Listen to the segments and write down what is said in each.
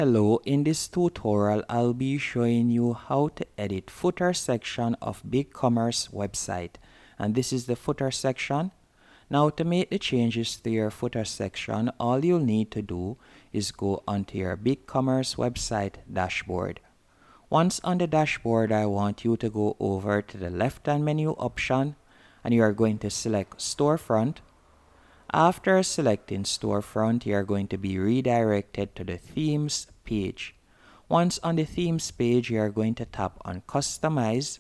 Hello, in this tutorial I'll be showing you how to edit footer section of Bigcommerce website, and this is the footer section. Now to make the changes to your footer section, all you'll need to do is go onto your Bigcommerce website dashboard. Once on the dashboard, I want you to go over to the left hand menu option and you are going to select storefront. After selecting storefront, you are going to be redirected to the themes page. Once on the themes page, you are going to tap on customize,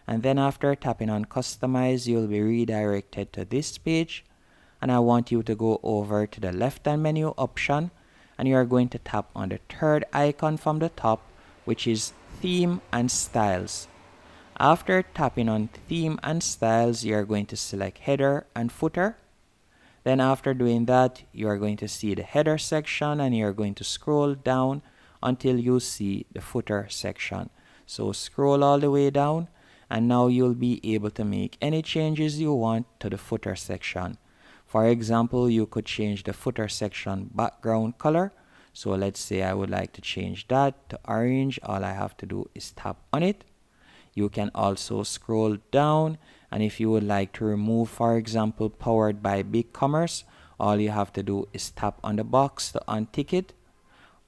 and then after tapping on customize, you'll be redirected to this page, and I want you to go over to the left hand menu option and you are going to tap on the third icon from the top, which is theme and styles. After tapping on theme and styles, you are going to select header and footer. Then after doing that, you are going to see the header section and you are going to scroll down until you see the footer section. So scroll all the way down and now you'll be able to make any changes you want to the footer section. For example, you could change the footer section background color. So let's say I would like to change that to orange. All I have to do is tap on it. You can also scroll down, and if you would like to remove, for example, powered by Bigcommerce, all you have to do is tap on the box to untick it.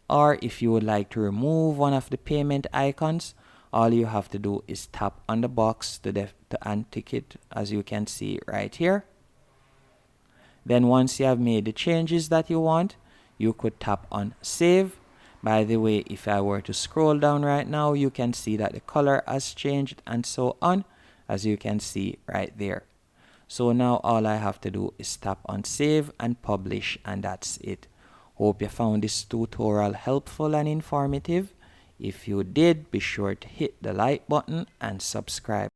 Or if you would like to remove one of the payment icons, all you have to do is tap on the box to untick it, as you can see right here. Then once you have made the changes that you want, you could tap on save. By the way, if I were to scroll down right now, you can see that the color has changed and so on, as you can see right there. So now all I have to do is tap on save and publish, and that's it. Hope you found this tutorial helpful and informative. If you did, be sure to hit the like button and subscribe.